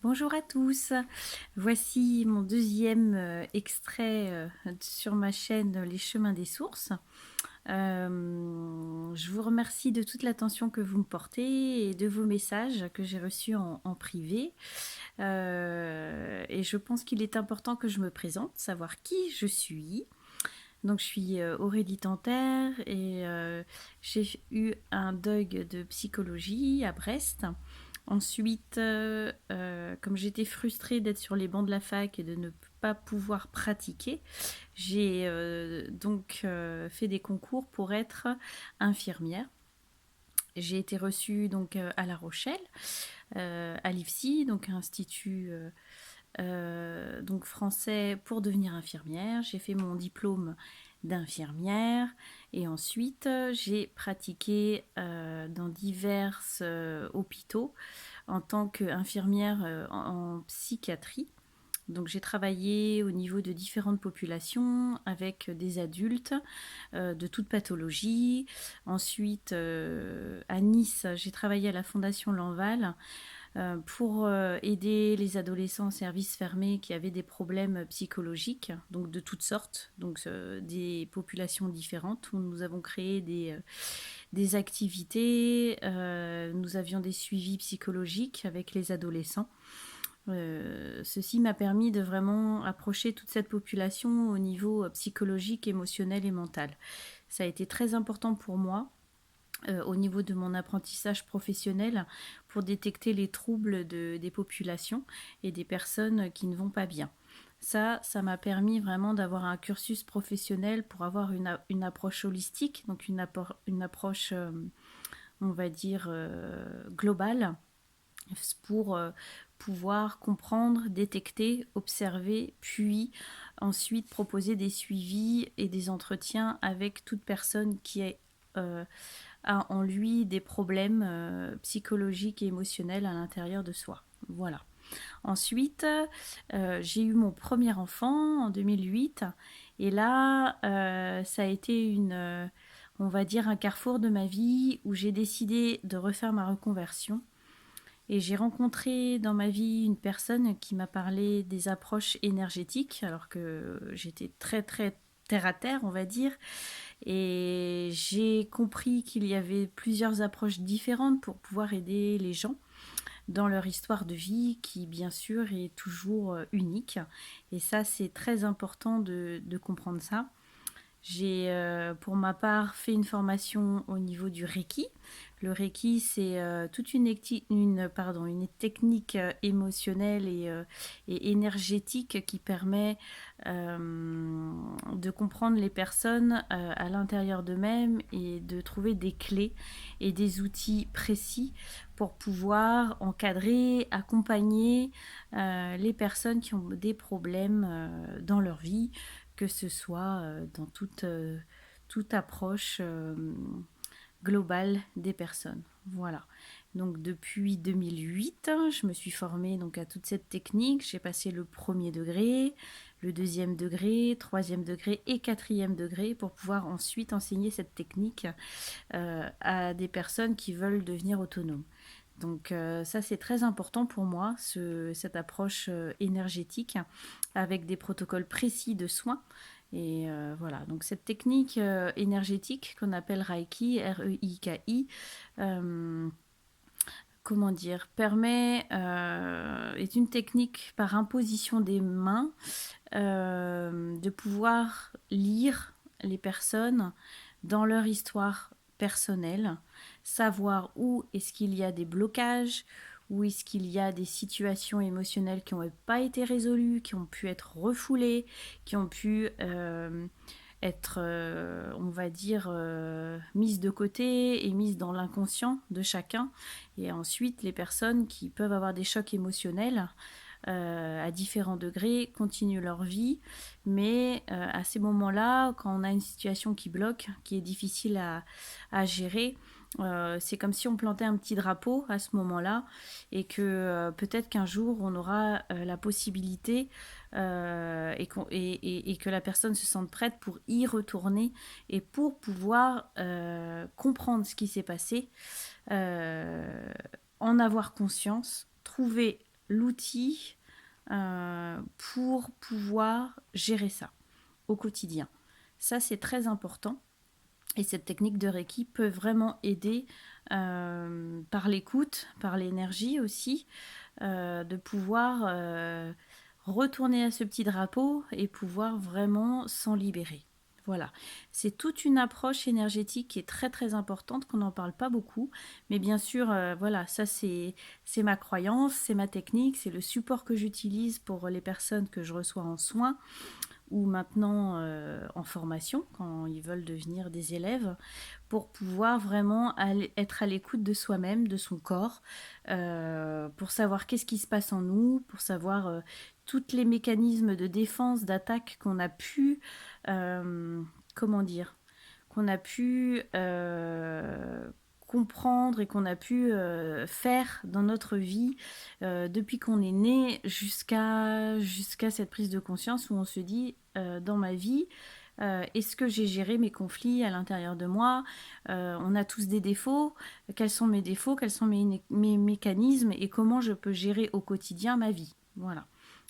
Bonjour à tous, voici mon deuxième extrait sur ma chaîne Les Chemins des Sources. Je vous remercie de toute l'attention que vous me portez et de vos messages que j'ai reçus en privé. Et je pense qu'il est important que je me présente, savoir qui je suis. Donc je suis Aurélie Tanter et j'ai eu un DUG de psychologie à Brest. Ensuite, comme j'étais frustrée d'être sur les bancs de la fac et de ne pas pouvoir pratiquer, j'ai donc fait des concours pour être infirmière. J'ai été reçue donc à La Rochelle, à l'IFSI, donc institut donc français pour devenir infirmière. J'ai fait mon diplôme d'infirmière et ensuite j'ai pratiqué dans divers hôpitaux en tant qu'infirmière en psychiatrie. Donc j'ai travaillé au niveau de différentes populations avec des adultes de toute pathologie. Ensuite, à Nice, j'ai travaillé à la Fondation Lanval pour aider les adolescents en service fermé qui avaient des problèmes psychologiques, donc de toutes sortes, donc des populations différentes, où nous avons créé des activités, nous avions des suivis psychologiques avec les adolescents. Ceci m'a permis de vraiment approcher toute cette population au niveau psychologique, émotionnel et mental. Ça a été très important pour moi au niveau de mon apprentissage professionnel pour détecter les troubles des populations et des personnes qui ne vont pas bien. Ça m'a permis vraiment d'avoir un cursus professionnel pour avoir une approche holistique, donc une approche, on va dire, globale, pour pouvoir comprendre, détecter, observer, puis ensuite proposer des suivis et des entretiens avec toute personne qui est a en lui des problèmes psychologiques et émotionnels à l'intérieur de soi. Voilà. Ensuite, j'ai eu mon premier enfant en 2008 et là, ça a été on va dire un carrefour de ma vie où j'ai décidé de refaire ma reconversion. Et j'ai rencontré dans ma vie une personne qui m'a parlé des approches énergétiques, alors que j'étais très très terre à terre, on va dire. Et j'ai compris qu'il y avait plusieurs approches différentes pour pouvoir aider les gens dans leur histoire de vie qui, bien sûr, est toujours unique. Et ça, c'est très important de comprendre ça. J'ai, pour ma part, fait une formation au niveau du Reiki. Le Reiki, c'est toute une technique émotionnelle et énergétique qui permet de comprendre les personnes à l'intérieur d'eux-mêmes et de trouver des clés et des outils précis pour pouvoir encadrer, accompagner les personnes qui ont des problèmes dans leur vie, que ce soit dans toute approche globale des personnes. Voilà. Donc depuis 2008, je me suis formée donc à toute cette technique. J'ai passé le premier degré, le deuxième degré, troisième degré et quatrième degré pour pouvoir ensuite enseigner cette technique à des personnes qui veulent devenir autonomes. Donc ça c'est très important pour moi, cette approche énergétique avec des protocoles précis de soins. Et voilà, donc cette technique énergétique qu'on appelle Reiki, R-E-I-K-I, comment dire, est une technique par imposition des mains de pouvoir lire les personnes dans leur histoire personnelle, savoir où est-ce qu'il y a des blocages, où est-ce qu'il y a des situations émotionnelles qui n'ont pas été résolues, qui ont pu être refoulées, qui ont pu être, on va dire, mises de côté et mises dans l'inconscient de chacun. Et ensuite, les personnes qui peuvent avoir des chocs émotionnels à différents degrés, continuent leur vie, mais à ces moments-là, quand on a une situation qui bloque, qui est difficile à gérer, c'est comme si on plantait un petit drapeau à ce moment-là et que peut-être qu'un jour on aura la possibilité et que la personne se sente prête pour y retourner et pour pouvoir comprendre ce qui s'est passé, en avoir conscience, trouver l'outil pour pouvoir gérer ça au quotidien. Ça, c'est très important. Et cette technique de Reiki peut vraiment aider par l'écoute, par l'énergie aussi, de pouvoir retourner à ce petit drapeau et pouvoir vraiment s'en libérer. Voilà, c'est toute une approche énergétique qui est très très importante, qu'on n'en parle pas beaucoup, mais bien sûr, voilà, ça c'est ma croyance, c'est ma technique, c'est le support que j'utilise pour les personnes que je reçois en soins ou maintenant en formation, quand ils veulent devenir des élèves, pour pouvoir vraiment être à l'écoute de soi-même, de son corps, pour savoir qu'est-ce qui se passe en nous, pour savoir tous les mécanismes de défense, d'attaque qu'on a pu, comment dire, qu'on a pu comprendre et qu'on a pu faire dans notre vie depuis qu'on est né jusqu'à cette prise de conscience où on se dit dans ma vie, est-ce que j'ai géré mes conflits à l'intérieur de moi? On a tous des défauts. Quels sont mes défauts? Quels sont mes mécanismes? Et comment je peux gérer au quotidien ma vie? Voilà.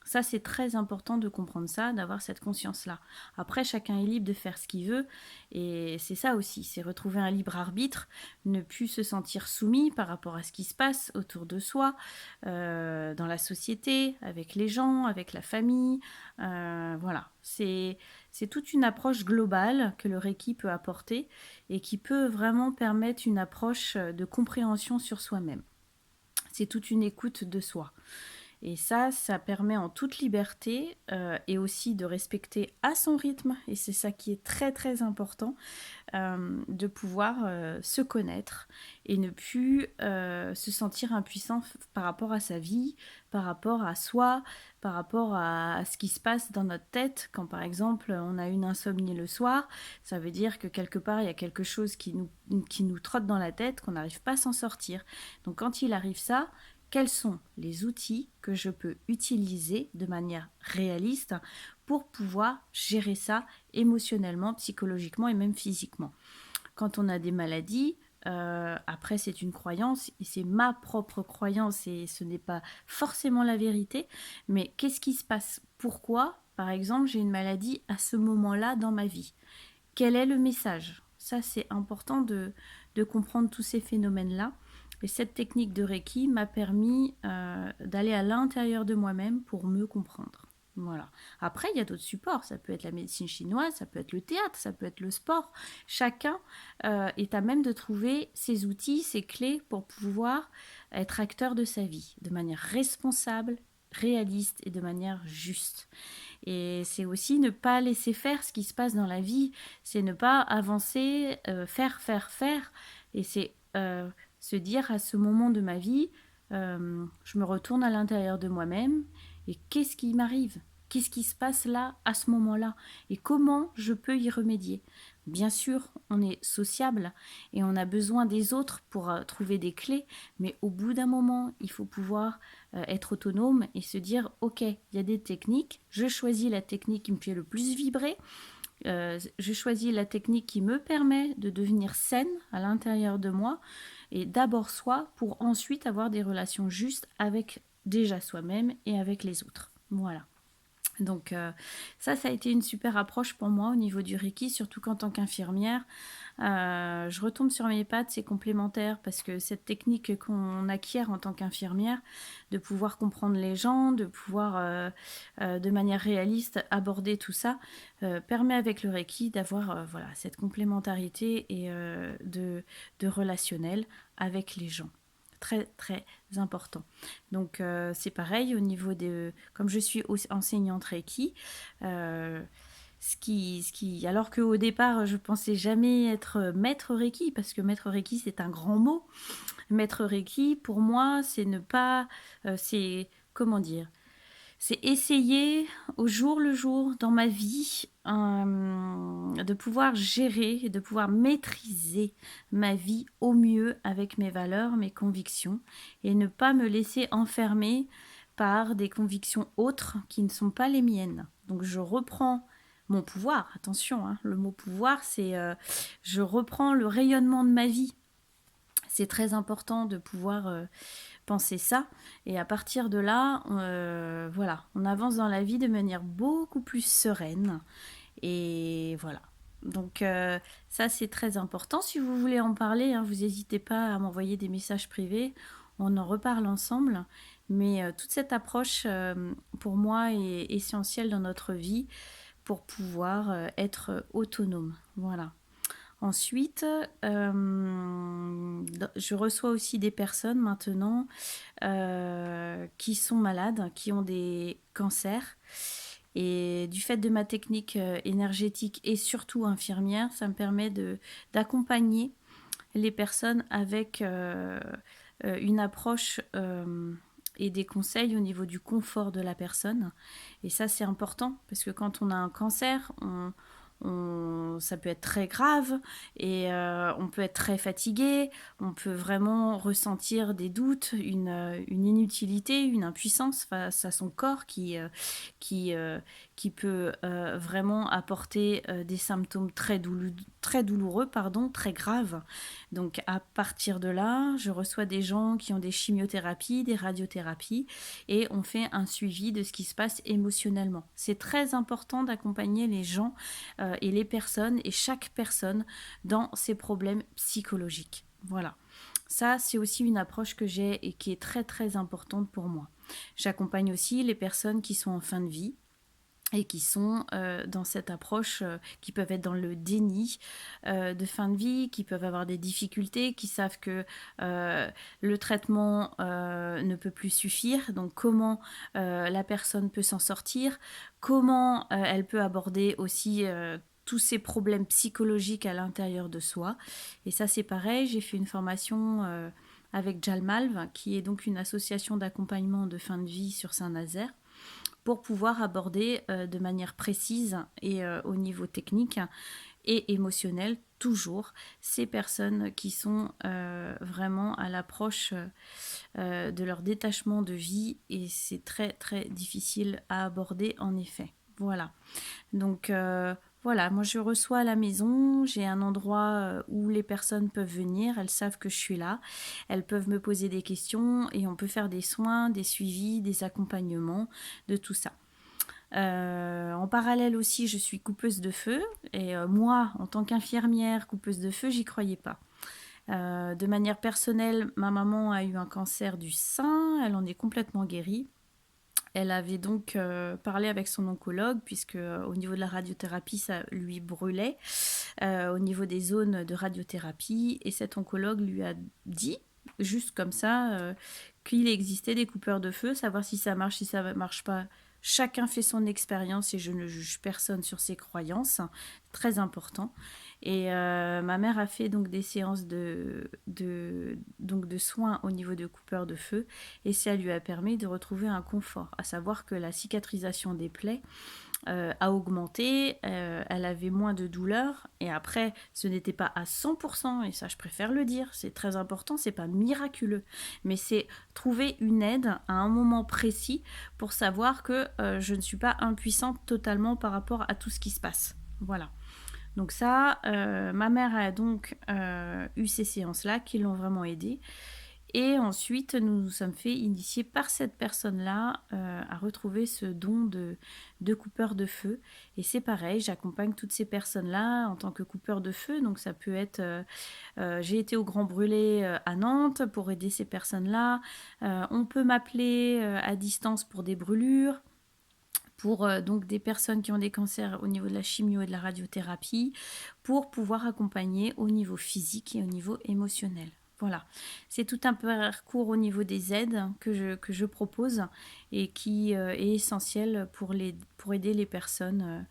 Ça, c'est très important de comprendre ça, d'avoir cette conscience-là. Après, chacun est libre de faire ce qu'il veut. Et c'est ça aussi, c'est retrouver un libre arbitre, ne plus se sentir soumis par rapport à ce qui se passe autour de soi, dans la société, avec les gens, avec la famille. Voilà, c'est toute une approche globale que le Reiki peut apporter et qui peut vraiment permettre une approche de compréhension sur soi-même. C'est toute une écoute de soi. Et ça permet en toute liberté et aussi de respecter à son rythme, et c'est ça qui est très très important, de pouvoir se connaître et ne plus se sentir impuissant par rapport à sa vie, par rapport à soi, par rapport à ce qui se passe dans notre tête. Quand par exemple on a une insomnie le soir, ça veut dire que quelque part il y a quelque chose qui nous trotte dans la tête, qu'on n'arrive pas à s'en sortir. Donc quand il arrive ça, quels sont les outils que je peux utiliser de manière réaliste pour pouvoir gérer ça émotionnellement, psychologiquement et même physiquement. Quand on a des maladies, après c'est une croyance et c'est ma propre croyance et ce n'est pas forcément la vérité, mais qu'est-ce qui se passe? Pourquoi, par exemple, j'ai une maladie à ce moment-là dans ma vie? Quel est le message? Ça, c'est important de comprendre tous ces phénomènes-là. Et cette technique de Reiki m'a permis d'aller à l'intérieur de moi-même pour me comprendre. Voilà. Après, il y a d'autres supports. Ça peut être la médecine chinoise, ça peut être le théâtre, ça peut être le sport. Chacun est à même de trouver ses outils, ses clés pour pouvoir être acteur de sa vie de manière responsable, réaliste et de manière juste. Et c'est aussi ne pas laisser faire ce qui se passe dans la vie. C'est ne pas avancer, faire. Et c'est se dire à ce moment de ma vie, je me retourne à l'intérieur de moi-même et qu'est-ce qui m'arrive? Qu'est-ce qui se passe là, à ce moment-là? Et comment je peux y remédier? Bien sûr, on est sociable et on a besoin des autres pour trouver des clés, mais au bout d'un moment, il faut pouvoir être autonome et se dire, ok, il y a des techniques, je choisis la technique qui me fait le plus vibrer, je choisis la technique qui me permet de devenir saine à l'intérieur de moi, et d'abord soi, pour ensuite avoir des relations justes avec déjà soi-même et avec les autres. Voilà. Donc ça a été une super approche pour moi au niveau du Reiki, surtout qu'en tant qu'infirmière, je retombe sur mes pattes, c'est complémentaire parce que cette technique qu'on acquiert en tant qu'infirmière, de pouvoir comprendre les gens, de pouvoir de manière réaliste aborder tout ça, permet avec le Reiki d'avoir voilà, cette complémentarité et de relationnel avec les gens. Très très important. Donc c'est pareil au niveau de, comme je suis enseignante Reiki, alors qu'au départ je pensais jamais être maître Reiki, parce que maître Reiki c'est un grand mot. Maître Reiki pour moi c'est ne pas, c'est comment dire, c'est essayer au jour le jour dans ma vie de pouvoir gérer, de pouvoir maîtriser ma vie au mieux avec mes valeurs, mes convictions, et ne pas me laisser enfermer par des convictions autres qui ne sont pas les miennes. Donc je reprends mon pouvoir, attention, hein, le mot pouvoir, c'est je reprends le rayonnement de ma vie. C'est très important de pouvoir penser ça. Et à partir de là, voilà, on avance dans la vie de manière beaucoup plus sereine. Et voilà. Donc ça, c'est très important. Si vous voulez en parler, hein, vous n'hésitez pas à m'envoyer des messages privés. On en reparle ensemble. Mais toute cette approche, pour moi, est essentielle dans notre vie pour pouvoir être autonome. Voilà. Ensuite, je reçois aussi des personnes maintenant qui sont malades, qui ont des cancers. Et du fait de ma technique énergétique et surtout infirmière, ça me permet d'accompagner les personnes avec une approche et des conseils au niveau du confort de la personne. Et ça, c'est important parce que quand on a un cancer, ça peut être très grave et on peut être très fatigué, on peut vraiment ressentir des doutes, une inutilité, une impuissance face à son corps qui, euh, qui peut vraiment apporter des symptômes très douloureux, pardon, très graves. Donc à partir de là, je reçois des gens qui ont des chimiothérapies, des radiothérapies et on fait un suivi de ce qui se passe émotionnellement. C'est très important d'accompagner les gens et les personnes et chaque personne dans ses problèmes psychologiques. Voilà. Ça, c'est aussi une approche que j'ai et qui est très très importante pour moi. J'accompagne aussi les personnes qui sont en fin de vie et qui sont dans cette approche, qui peuvent être dans le déni de fin de vie, qui peuvent avoir des difficultés, qui savent que le traitement ne peut plus suffire. Donc comment la personne peut s'en sortir, comment elle peut aborder aussi tous ces problèmes psychologiques à l'intérieur de soi. Et ça, c'est pareil, j'ai fait une formation avec Jalmalv, qui est donc une association d'accompagnement de fin de vie sur Saint-Nazaire, pour pouvoir aborder de manière précise et au niveau technique et émotionnel toujours ces personnes qui sont vraiment à l'approche de leur détachement de vie et c'est très très difficile à aborder en effet. Voilà. Donc voilà, moi je reçois à la maison, j'ai un endroit où les personnes peuvent venir, elles savent que je suis là, elles peuvent me poser des questions et on peut faire des soins, des suivis, des accompagnements, de tout ça. En parallèle aussi, je suis coupeuse de feu et moi, en tant qu'infirmière coupeuse de feu, j'y croyais pas. De manière personnelle, ma maman a eu un cancer du sein, elle en est complètement guérie. Elle avait donc parlé avec son oncologue, puisque au niveau de la radiothérapie, ça lui brûlait, au niveau des zones de radiothérapie. Et cet oncologue lui a dit, juste comme ça, qu'il existait des coupeurs de feu, savoir si ça marche, si ça ne marche pas. Chacun fait son expérience et je ne juge personne sur ses croyances, très important. Et ma mère a fait donc des séances donc de soins au niveau de coupeurs de feu et ça lui a permis de retrouver un confort, à savoir que la cicatrisation des plaies a augmenté, elle avait moins de douleur et après ce n'était pas à 100% et ça je préfère le dire, c'est très important, c'est pas miraculeux mais c'est trouver une aide à un moment précis pour savoir que je ne suis pas impuissante totalement par rapport à tout ce qui se passe. Voilà. Donc ça, ma mère a donc eu ces séances-là qui l'ont vraiment aidée. Et ensuite, nous nous sommes fait initier par cette personne-là à retrouver ce don de coupeur de feu. Et c'est pareil, j'accompagne toutes ces personnes-là en tant que coupeur de feu. Donc ça peut être... j'ai été au Grand Brûlé à Nantes pour aider ces personnes-là. On peut m'appeler à distance pour des brûlures. Pour donc des personnes qui ont des cancers au niveau de la chimio et de la radiothérapie, pour pouvoir accompagner au niveau physique et au niveau émotionnel. Voilà, c'est tout un parcours au niveau des aides que je propose et qui est essentiel pour aider les personnes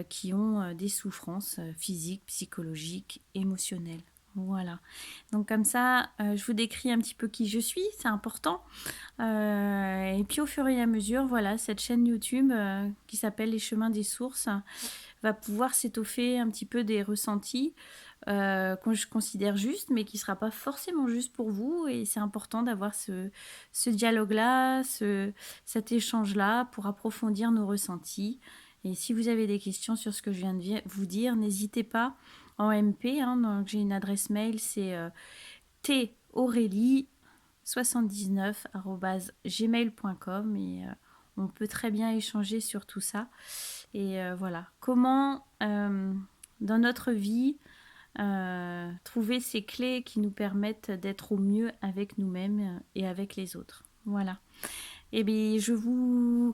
qui ont des souffrances physiques, psychologiques, émotionnelles. Voilà, donc comme ça, je vous décris un petit peu qui je suis, c'est important. Et puis au fur et à mesure, voilà, cette chaîne YouTube qui s'appelle Les Chemins des Sources va pouvoir s'étoffer un petit peu des ressentis que je considère justes, mais qui ne sera pas forcément juste pour vous. Et c'est important d'avoir ce dialogue-là, cet échange-là pour approfondir nos ressentis. Et si vous avez des questions sur ce que je viens de vous dire, n'hésitez pas en MP. Hein, donc j'ai une adresse mail, c'est T Aurélie 79@gmail.com et on peut très bien échanger sur tout ça. Et voilà, comment dans notre vie trouver ces clés qui nous permettent d'être au mieux avec nous-mêmes et avec les autres. Voilà. Et bien, je vous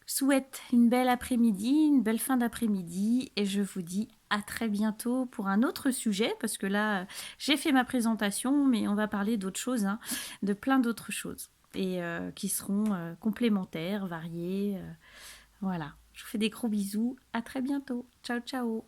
souhaite une belle après-midi, une belle fin d'après-midi et je vous dis à très bientôt pour un autre sujet parce que là, j'ai fait ma présentation, mais on va parler d'autres choses, hein, de plein d'autres choses et qui seront complémentaires, variées. Voilà. Je vous fais des gros bisous. À très bientôt. Ciao, ciao.